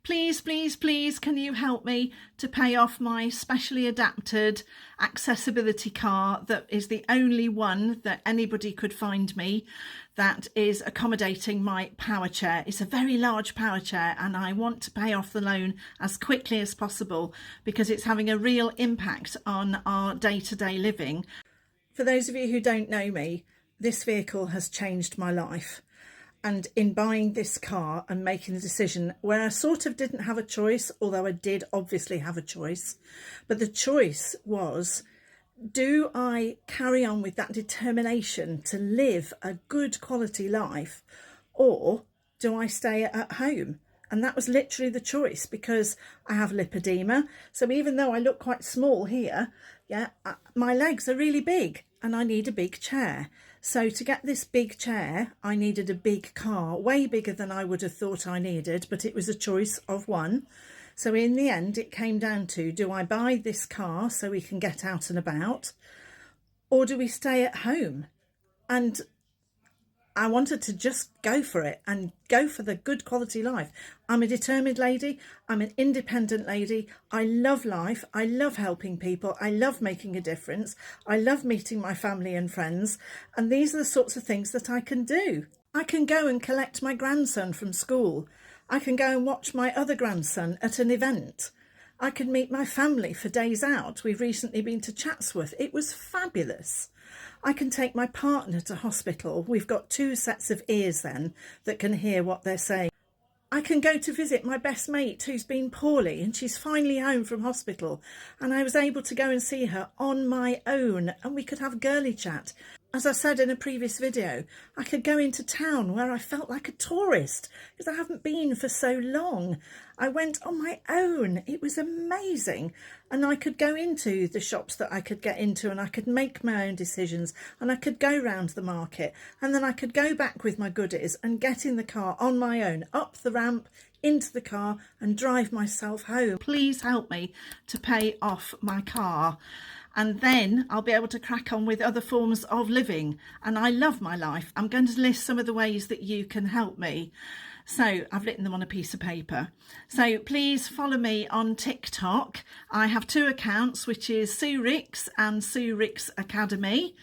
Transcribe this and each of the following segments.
Please, please, please, can you help me to pay off my specially adapted accessibility car that is the only one that anybody could find me that is accommodating my power chair. It's a very large power chair and I want to pay off the loan as quickly as possible because it's having a real impact on our day-to-day living. For those of you who don't know me, this vehicle has changed my life. And in buying this car and making the decision where I sort of didn't have a choice, although I did obviously have a choice, but the choice was, do I carry on with that determination to live a good quality life, or do I stay at home? And that was literally the choice, because I have lipedema. So even though I look quite small here, my legs are really big and I need a big chair. So to get this big chair, I needed a big car, way bigger than I would have thought I needed, but it was a choice of one. So in the end, it came down to, do I buy this car so we can get out and about, or do we stay at home? And I wanted to just go for it and go for the good quality life. I'm a determined lady. I'm an independent lady. I love life. I love helping people. I love making a difference. I love meeting my family and friends. And these are the sorts of things that I can do. I can go and collect my grandson from school. I can go and watch my other grandson at an event. I can meet my family for days out. We've recently been to Chatsworth. It was fabulous. I can take my partner to hospital. We've got 2 sets of ears then that can hear what they're saying. I can go to visit my best mate who's been poorly and she's finally home from hospital, and I was able to go and see her on my own and we could have girly chat. As I said in a previous video, I could go into town where I felt like a tourist because I haven't been for so long. I went on my own. It was amazing. And I could go into the shops that I could get into and I could make my own decisions, and I could go round the market, and then I could go back with my goodies and get in the car on my own, up the ramp, into the car and drive myself home. Please help me to pay off my car. And then I'll be able to crack on with other forms of living. And I love my life. I'm going to list some of the ways that you can help me. So I've written them on a piece of paper. So please follow me on TikTok. I have 2 accounts, which is Sue Ricks and Sue Ricks Academy.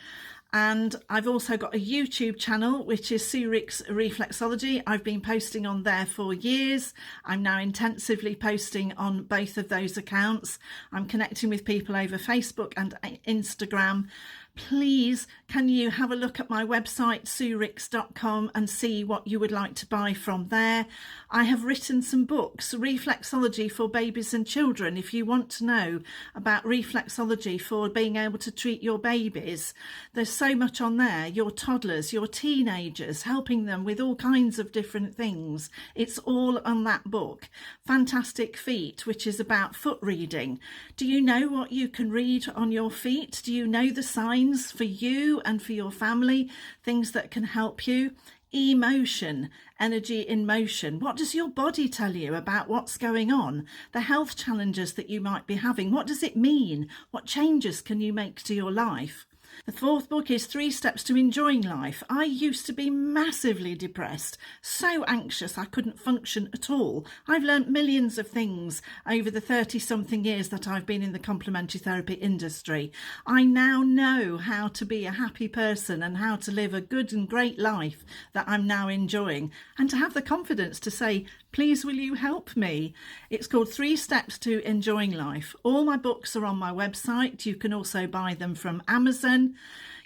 And I've also got a YouTube channel, which is Sue Ricks Reflexology. I've been posting on there for years. I'm now intensively posting on both of those accounts. I'm connecting with people over Facebook and Instagram. Please, can you have a look at my website, suericks.com, and see what you would like to buy from there. I have written some books, Reflexology for Babies and Children, if you want to know about reflexology for being able to treat your babies. There's so much on there, your toddlers, your teenagers, helping them with all kinds of different things. It's all on that book. Fantastic Feet, which is about foot reading. Do you know what you can read on your feet? Do you know the signs for you and for your family, things that can help you? Emotion, energy in motion. What does your body tell you about what's going on? The health challenges that you might be having. What does it mean? What changes can you make to your life? The 4th book is 3 Steps to Enjoying Life. I used to be massively depressed, so anxious I couldn't function at all. I've learnt millions of things over the 30-something years that I've been in the complementary therapy industry. I now know how to be a happy person and how to live a good and great life that I'm now enjoying, and to have the confidence to say, please will you help me? It's called 3 Steps to Enjoying Life. All my books are on my website. You can also buy them from Amazon.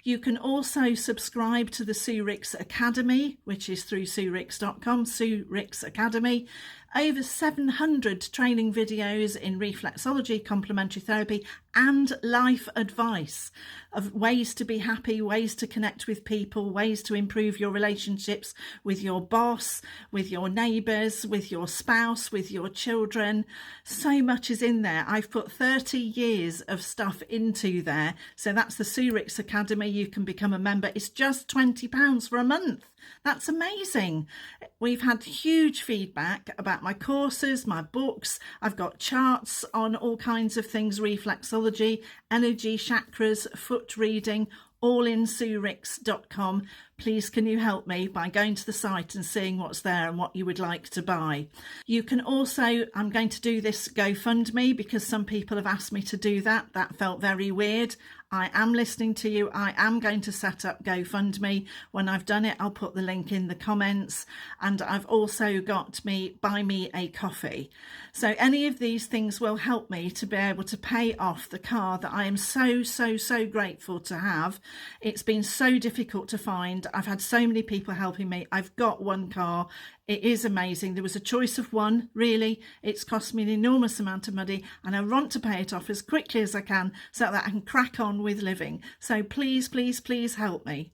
You can also subscribe to the Sue Ricks Academy, which is through suericks.com, Sue Ricks Academy. Over 700 training videos in reflexology, complementary therapy and life advice of ways to be happy, ways to connect with people, ways to improve your relationships with your boss, with your neighbours, with your spouse, with your children. So much is in there. I've put 30 years of stuff into there. So that's the Sue Ricks Academy. You can become a member. It's just £20 for a month. That's amazing. We've had huge feedback about my courses, my books. I've got charts on all kinds of things, reflexology, energy, chakras, foot reading, allinsurix.com. Please can you help me by going to the site and seeing what's there and what you would like to buy. You can also, I'm going to do this GoFundMe because some people have asked me to do that. That felt very weird. I am listening to you. I am going to set up GoFundMe. When I've done it, I'll put the link in the comments. And I've also got Buy Me a Coffee. So any of these things will help me to be able to pay off the car that I am so grateful to have. It's been so difficult to find. I've had so many people helping me. I've got one car. It is amazing. There was a choice of one, really. It's cost me an enormous amount of money and I want to pay it off as quickly as I can so that I can crack on with living. So please help me.